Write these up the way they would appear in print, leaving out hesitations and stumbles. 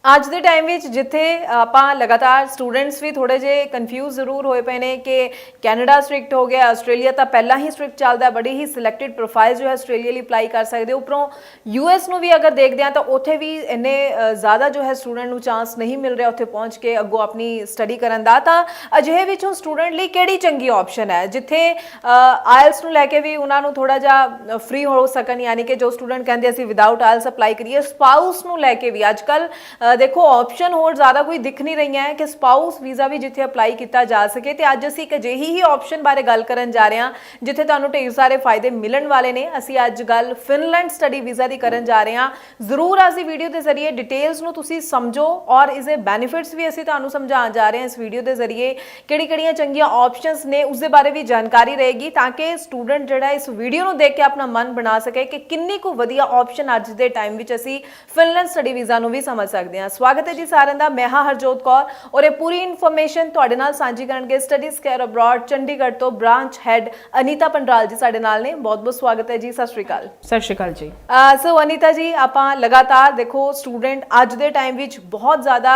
ਅੱਜ ਦੇ ਟਾਈਮ ਵਿੱਚ ਜਿੱਥੇ ਆਪਾਂ ਲਗਾਤਾਰ ਸਟੂਡੈਂਟਸ ਵੀ ਥੋੜੇ ਜੇ ਕਨਫਿਊਜ਼ ਜ਼ਰੂਰ ਹੋਏ ਪਏ ਨੇ ਕਿ ਕੈਨੇਡਾ ਸਟ੍ਰਿਕਟ ਹੋ ਗਿਆ, ਆਸਟ੍ਰੇਲੀਆ ਤਾਂ ਪਹਿਲਾਂ ਹੀ ਸਟ੍ਰਿਕਟ ਚੱਲਦਾ, ਬੜੀ ਹੀ ਸਿਲੈਕਟਡ ਪ੍ਰੋਫਾਈਲ ਜੋ ਹੈ ਆਸਟ੍ਰੇਲੀਆ ਲਈ ਅਪਲਾਈ ਕਰ ਸਕਦੇ ਹੋ। ਉੱਪਰੋਂ ਯੂਐਸ ਨੂੰ ਵੀ ਅਗਰ ਦੇਖਦੇ ਹਾਂ ਤਾਂ ਉੱਥੇ ਵੀ ਇੰਨੇ ਜ਼ਿਆਦਾ ਜੋ ਹੈ ਸਟੂਡੈਂਟ ਨੂੰ ਚਾਂਸ ਨਹੀਂ ਮਿਲ ਰਿਹਾ ਉੱਥੇ ਪਹੁੰਚ ਕੇ ਅੱਗੋਂ ਆਪਣੀ ਸਟੱਡੀ ਕਰਨ ਦਾ। ਤਾਂ ਅਜਿਹੇ ਵਿੱਚ ਹੁਣ ਸਟੂਡੈਂਟ ਲਈ ਕਿਹੜੀ ਚੰਗੀ ਆਪਸ਼ਨ ਹੈ ਜਿੱਥੇ ਆਇਲਸ ਨੂੰ ਲੈ ਕੇ ਵੀ ਉਹਨਾਂ ਨੂੰ ਥੋੜਾ ਜਿਹਾ ਫ੍ਰੀ ਹੋ ਸਕਣ, ਯਾਨੀ ਕਿ ਜੋ ਸਟੂਡੈਂਟ ਕਹਿੰਦੇ ਅਸੀਂ ਵਿਦਆਊਟ ਆਇਲਸ ਅਪਲਾਈ ਕਰੀਏ। ਸਪਾਊਸ ਨੂੰ ਲੈ ਕੇ ਵੀ ਅੱਜ ਕੱਲ देखो ऑप्शन होर ज़्यादा कोई दिख नहीं रही है कि स्पाउस वीज़ा भी जिथे अप्लाई किया जा सके। तो अज असी एक अजिही ही ऑप्शन बारे गल करन जा रहे हैं जिथे तुहानूं ढेर सारे फायदे मिलन वाले ने। असी अज गल फिनलैंड स्टडी वीज़ा की करन जा रहे हैं। जरूर असी वीडियो के जरिए डिटेल्स नूं तुसीं समझो और इसके बैनीफिट्स भी असी तुहानूं समझाउण जा रहे हैं इस वीडियो के जरिए। किहड़ी-किहड़ियां चंगियां ऑप्शनस ने उसके बारे भी जानकारी रहेगी ताकि स्टूडेंट जिहड़ा इस वीडियो नूं देख के अपना मन बना सके कि किन्नी को वधिया ऑप्शन अज के टाइम विच असी फिनलैंड स्टडी वीज़ा नूं भी समझ सकते हैं। स्वागत है जी सारिਆਂ ਦਾ। मैं हाँ हरजोत कौर और ये पूरी इन्फॉर्मेशन तुहाडे नाल सांझी करनगे स्टडीज़ केयर अब्रॉड चंडीगढ़ तो ब्रांच हैड अनीता पंडराल जी साडे नाल ने। बहुत बहुत स्वागत है जी। सत श्री अकाल। सत श्री अकाल जी। सो अनीता जी, आपां लगातार देखो student a they time which बहुत ज़्यादा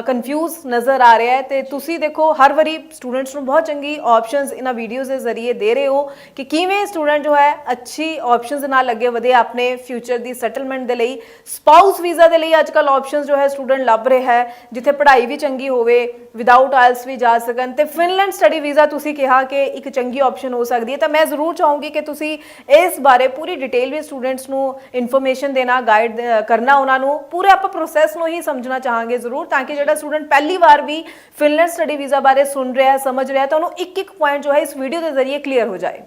कन्फ्यूज नज़र आ रहा है तो तुसी देखो हर वारी स्टूडेंट्स नूं बहुत चंगी ऑप्शनस इन्हां वीडियोज़ के जरिए दे रहे हो कि किवें स्टूडेंट जो है अच्छी ऑप्शनस नाल अगे वधे अपने फ्यूचर की सैटलमेंट के लिए। स्पाउस वीज़ा के लिए अजकल ऑप्शनस जो है स्टूडेंट लभ रहा है जिथे पढ़ाई भी चंगी होवे, विदाउट आयल्स भी जा सकन। ते फिनलैंड स्टडी वीज़ा तुसी कहा कि एक चंगी ऑप्शन हो सकती है। तो मैं जरूर चाहूँगी कि तुसी इस बारे पूरी डिटेल भी स्टूडेंट्स नूं इन्फॉर्मेशन देना, गाइड करना, उन्होंने पूरे आप प्रोसैस नूं ही समझना चाहांगे जरूर ताकि जो स्टूडेंट पहली बार भी फिनलैंड स्टडी वीज़ा बारे सुन रहा है, समझ रहा है, तो उन्होंने एक एक पॉइंट जो है इस वीडियो के जरिए क्लियर हो जाए।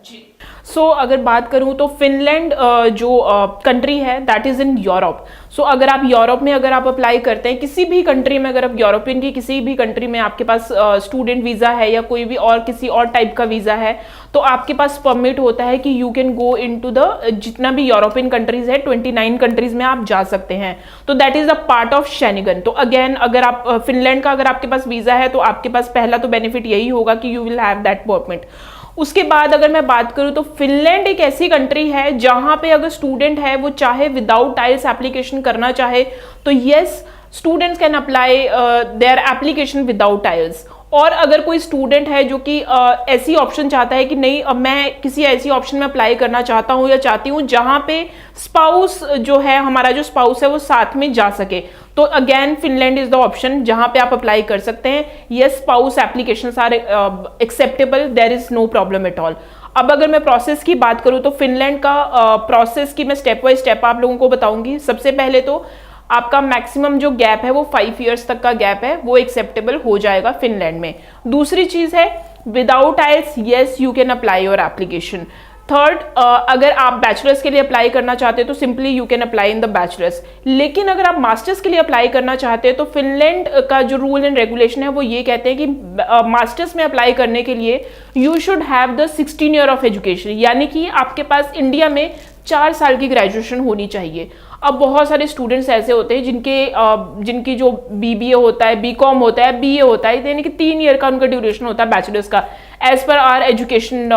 सो अगर बात करूं तो फिनलैंड जो कंट्री है दैट इज़ इन यूरोप। सो अगर आप यूरोप में अगर आप अप्लाई करते हैं किसी भी कंट्री में, अगर आप यूरोपियन की किसी भी कंट्री में आपके पास स्टूडेंट वीज़ा है या कोई भी और किसी और टाइप का वीज़ा है तो आपके पास परमिट होता है कि you can go into the जितना भी यूरोपियन कंट्रीज़ है 29 कंट्रीज़ में आप जा सकते हैं। तो that is a part of Schengen. तो अगेन अगर आप फिनलैंड का अगर आपके पास वीज़ा है तो आपके पास पहला तो बेनिफिट यही होगा कि you will have that permit. उसके बाद अगर मैं बात करूं तो फिनलैंड एक ऐसी कंट्री है जहां पे अगर स्टूडेंट है वो चाहे विदाउट आइल्स एप्लीकेशन करना चाहे तो yes students can apply their application without ails. और अगर कोई स्टूडेंट है जो कि ऐसी ऑप्शन चाहता है कि नहीं अब मैं किसी ऐसी ऑप्शन में अप्लाई करना चाहता हूँ या चाहती हूँ जहाँ पे स्पाउस जो है हमारा जो स्पाउस है वो साथ में जा सके, तो again Finland is the option जहाँ पे आप अप्लाई कर सकते हैं। Yes, spouse applications are acceptable, there is no problem at all. अब अगर मैं प्रोसेस की बात करूँ तो फिनलैंड का प्रोसेस की मैं स्टेप बाय स्टेप आप लोगों को बताऊंगी। सबसे पहले तो आपका मैक्सिमम जो गैप है वो 5 इयर्स तक का गैप है वो एक्सेप्टेबल हो जाएगा फिनलैंड में। दूसरी चीज़ है without IELTS yes you can apply your application. Third, अगर आप बैचलर्स के लिए अप्लाई करना चाहते हैं तो simply you can apply in the bachelors. लेकिन अगर आप मास्टर्स के लिए अप्लाई करना चाहते हैं तो फिनलैंड का जो रूल एंड रेगुलेशन है वो ये कहते हैं कि मास्टर्स में अप्लाई करने के लिए you should have the 16 year of education, यानी कि आपके पास इंडिया में 4 साल की ग्रेजुएशन होनी चाहिए। अब बहुत सारे स्टूडेंट्स ऐसे होते हैं जिनकी जो बीबीए होता है, बीकॉम होता है, बीए होता है, यानी कि 3 ईयर का उनका ड्यूरेशन होता है बैचलर्स का as per are education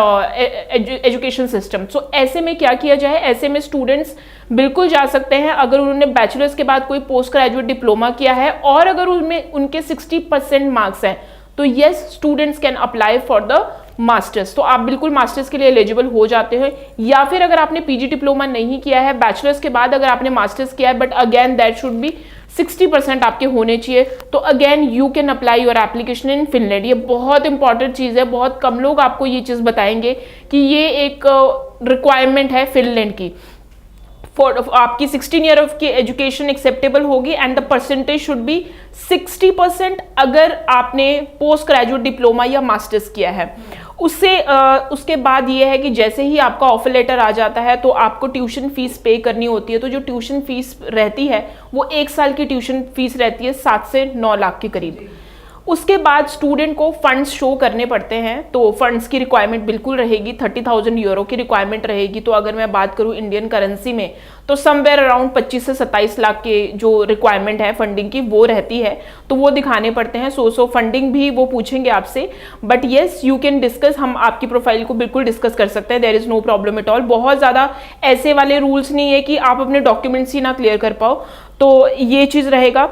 system. सो ऐसे में क्या किया जाए, ऐसे में स्टूडेंट्स बिल्कुल जा सकते हैं अगर उन्होंने बैचलर्स के बाद कोई पोस्ट ग्रेजुएट डिप्लोमा किया है और अगर उनमें उनके 60% मार्क्स हैं तो yes students can apply for the masters. तो आप बिल्कुल मास्टर्स के लिए एलिजिबल हो जाते हैं। या फिर अगर आपने पीजी डिप्लोमा नहीं किया है, बैचलर्स के बाद अगर आपने मास्टर्स किया है but again that should be 60% आपके होने चाहिए, तो again you can apply your application in Finland. ये बहुत इंपॉर्टेंट चीज़ है, बहुत कम लोग आपको ये चीज़ बताएंगे कि ये एक रिक्वायरमेंट है फिनलैंड की। आपकी 16 ईयर ऑफ की एजुकेशन एक्सेप्टेबल होगी and the percentage should be 60% अगर आपने पोस्ट ग्रेजुएट डिप्लोमा या मास्टर्स किया है। उसके बाद ये है कि जैसे ही आपका ऑफर लेटर आ जाता है तो आपको ट्यूशन फीस पे करनी होती है। तो जो ट्यूशन फीस रहती है वो 1 साल की ट्यूशन फीस रहती है 7 से 9 लाख के करीब। उसके बाद स्टूडेंट को फंड्स शो करने पड़ते हैं, तो फंड्स की रिक्वायरमेंट बिल्कुल रहेगी, 30,000 यूरो की रिक्वायरमेंट रहेगी। तो अगर मैं बात करूं इंडियन करेंसी में तो समवेयर अराउंड 25 से 27 लाख के जो रिक्वायरमेंट है फंडिंग की वो रहती है, तो वो दिखाने पड़ते हैं। सो फंडिंग भी वो पूछेंगे आपसे, but yes you can discuss, हम आपकी प्रोफाइल को बिल्कुल डिस्कस कर सकते हैं, there is no problem at all. बहुत ज़्यादा ऐसे वाले रूल्स नहीं है कि आप अपने डॉक्यूमेंट्स ही ना क्लियर कर पाओ, तो ये चीज़ रहेगा।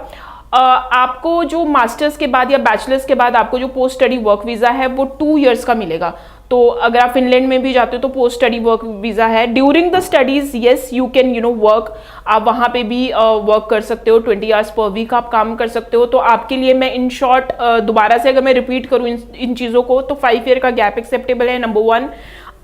आपको जो मास्टर्स के बाद या बैचलर्स के बाद आपको जो पोस्ट स्टडी वर्क वीज़ा है वो 2 इयर्स का मिलेगा। तो अगर आप फिनलैंड में भी जाते हो तो पोस्ट स्टडी वर्क वीज़ा है। During the studies yes you can work, आप वहाँ पे भी वर्क कर सकते हो, 20 आवर्स पर वीक आप काम कर सकते हो। तो आपके लिए मैं इन शॉर्ट दोबारा से अगर मैं रिपीट करूँ इन चीज़ों को, तो 5 ईयर का गैप एक्सेप्टेबल है। नंबर 1,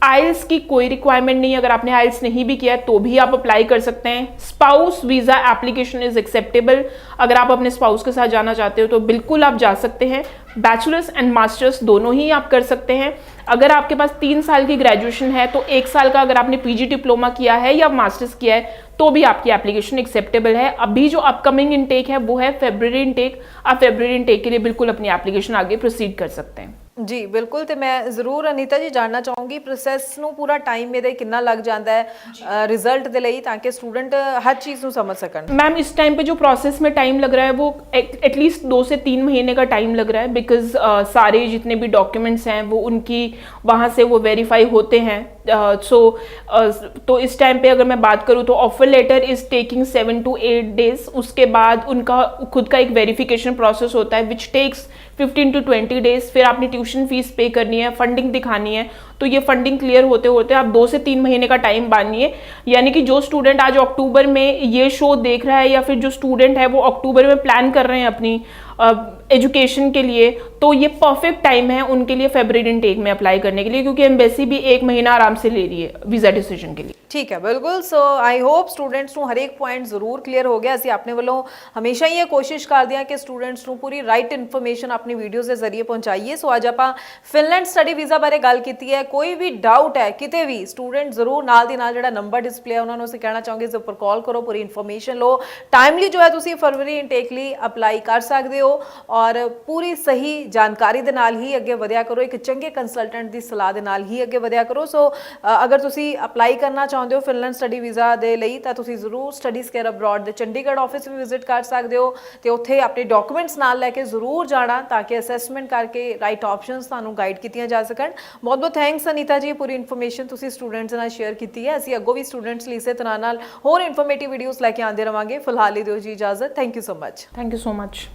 आइल्स की कोई रिक्वायरमेंट नहीं है, अगर आपने आइल्स नहीं भी किया है तो भी आप अप्लाई कर सकते हैं। Spouse visa application is acceptable, अगर आप अपने स्पाउस के साथ जाना चाहते हो तो बिल्कुल आप जा सकते हैं। बैचलर्स एंड मास्टर्स दोनों ही आप कर सकते हैं। अगर आपके पास 3 साल की ग्रेजुएशन है तो 1 साल का अगर आपने पीजी डिप्लोमा किया है या मास्टर्स किया है तो भी आपकी एप्लीकेशन एक्सेप्टेबल है। अभी जो अपकमिंग इनटेक है वो है फेब्रुअरी इनटेक, आप फेब्रुअरी इनटेक के लिए बिल्कुल अपनी एप्लीकेशन आगे प्रोसीड कर सकते हैं। जी बिल्कुल, तो मैं ਜ਼ਰੂਰ ਅਨੀਤਾ ਜੀ ਜਾਣਨਾ ਚਾਹੂੰਗੀ ਪ੍ਰੋਸੈਸ ਨੂੰ ਪੂਰਾ ਟਾਈਮ ਇਹਦੇ ਕਿੰਨਾ ਲੱਗ ਜਾਂਦਾ ਹੈ ਰਿਜ਼ਲਟ ਦੇ ਲਈ, ਤਾਂ ਕਿ ਸਟੂਡੈਂਟ हर चीज़ ਨੂੰ समझ सकन। मैम इस टाइम पे जो प्रोसेस में टाइम लग रहा है वो एटलीस्ट 2 से 3 महीने का टाइम लग रहा है, बिकॉज सारे जितने भी डॉक्यूमेंट्स हैं वो उनकी वहाँ से वो वेरीफाई होते हैं। तो इस टाइम पे अगर मैं बात करूँ तो offer letter is taking 7 to 8 days. उसके बाद उनका खुद का एक वेरिफिकेशन प्रोसेस होता है विच टेक्स 15 to 20 डेज। फिर आपने ट्यूशन फीस पे करनी है, फंडिंग दिखानी है, तो ये फंडिंग क्लियर होते होते आप 2 से 3 महीने का टाइम बांधिए। यानी कि जो स्टूडेंट आज अक्टूबर में ये शो देख रहा है या फिर जो स्टूडेंट है वो अक्टूबर में प्लान कर रहे हैं अपनी एजुकेशन के लिए, तो ये परफेक्ट टाइम है उनके लिए फेब्रुअरी इनटेक में अप्लाई करने के लिए, क्योंकि एम्बेसी भी 1 महीना आराम से ले रही है वीज़ा डिसीजन के लिए। ठीक है, बिल्कुल। सो आई होप ਸਟੂਡੈਂਟਸ ਨੂੰ ਹਰੇਕ ਪੁਆਇੰਟ ਜ਼ਰੂਰ ਕਲੀਅਰ ਹੋ ਗਿਆ। ਅਸੀਂ ਆਪਣੇ ਵੱਲੋਂ ਹਮੇਸ਼ਾ ਹੀ ਇਹ ਕੋਸ਼ਿਸ਼ ਕਰਦੇ ਹਾਂ ਕਿ ਸਟੂਡੈਂਟਸ ਨੂੰ ਪੂਰੀ ਰਾਈਟ ਇਨਫੋਰਮੇਸ਼ਨ ਆਪਣੀ ਵੀਡੀਓਜ਼ ਦੇ ਜ਼ਰੀਏ ਪਹੁੰਚਾਈਏ। ਸੋ ਅੱਜ ਆਪਾਂ ਫਿਨਲੈਂਡ ਸਟੱਡੀ ਵੀਜ਼ਾ ਬਾਰੇ ਗੱਲ ਕੀਤੀ ਹੈ। ਕੋਈ ਵੀ ਡਾਊਟ ਹੈ ਕਿਤੇ ਵੀ, ਸਟੂਡੈਂਟ ਜ਼ਰੂਰ ਨਾਲ ਦੀ ਨਾਲ ਜਿਹੜਾ ਨੰਬਰ ਡਿਸਪਲੇ ਹੈ ਉਹਨਾਂ ਨੂੰ ਅਸੀਂ ਕਹਿਣਾ ਚਾਹਾਂਗੇ ਇਸ ਉੱਪਰ ਕਾਲ ਕਰੋ, ਪੂਰੀ ਇਨਫੋਰਮੇਸ਼ਨ ਲਓ। ਟਾਈਮਲੀ ਜੋ ਹੈ ਤੁਸੀਂ ਫਰਵਰੀ ਇਨਟੇਕ ਲਈ ਅਪਲਾਈ ਕਰ ਸਕਦੇ ਹੋ ਔਰ ਪੂਰੀ ਸਹੀ ਜਾਣਕਾਰੀ ਦੇ ਨਾਲ ਹੀ ਅੱਗੇ ਵਧਿਆ ਕਰੋ। ਇੱਕ ਚੰਗੇ ਕੰਸਲਟੈਂਟ ਦੀ ਸਲਾਹ ਦੇ ਨਾਲ ਹੀ ਅੱਗੇ ਵਧਿਆ ਕਰੋ। ਸੋ ਅਗਰ ਤੁਸੀਂ ਅਪਲਾਈ ਕਰਨਾ ਚਾਹੁੰਦੇ ਹੋ ਫਿਨਲੈਂਡ ਸਟੱਡੀ ਵੀਜ਼ਾ ਦੇ ਲਈ ਤਾਂ ਤੁਸੀਂ ਜ਼ਰੂਰ ਸਟੱਡੀਜ਼ ਕੇਅਰ ਅਬਰੋਡ ਦੇ ਚੰਡੀਗੜ੍ਹ ਆਫਿਸ ਵੀ ਵਿਜ਼ਿਟ ਕਰ ਸਕਦੇ ਹੋ ਤੇ ਉੱਥੇ ਆਪਣੇ ਡਾਕੂਮੈਂਟਸ ਨਾਲ ਲੈ ਕੇ ਜ਼ਰੂਰ ਜਾਣਾ ਤਾਂ ਕਿ ਅਸੈਸਮੈਂਟ ਕਰਕੇ ਰਾਈਟ ਆਪਸ਼ਨਸ ਤੁਹਾਨੂੰ ਗਾਈਡ ਕੀਤੀਆਂ ਜਾ ਸਕਣ। ਬਹੁਤ ਬਹੁਤ ਥੈਂਕਸ ਅਨੀਤਾ ਜੀ, ਪੂਰੀ ਇਨਫੋਰਮੇਸ਼ਨ ਤੁਸੀਂ ਸਟੂਡੈਂਟਸ ਨਾਲ ਸ਼ੇਅਰ ਕੀਤੀ ਹੈ। ਅਸੀਂ ਅੱਗੋਂ ਵੀ ਸਟੂਡੈਂਟਸ ਲਈ ਇਸੇ ਤਰ੍ਹਾਂ ਨਾਲ ਹੋਰ ਇਨਫੋਰਮੇਟਿਵ ਵੀਡੀਓਜ਼ ਲੈ ਕੇ ਆਉਂਦੇ ਰਵਾਂਗੇ। ਫਿਲਹਾਲ ਲਈ ਦਿਓ ਜੀ ਇਜਾਜ਼ਤ। Thank you so much. Thank you so much.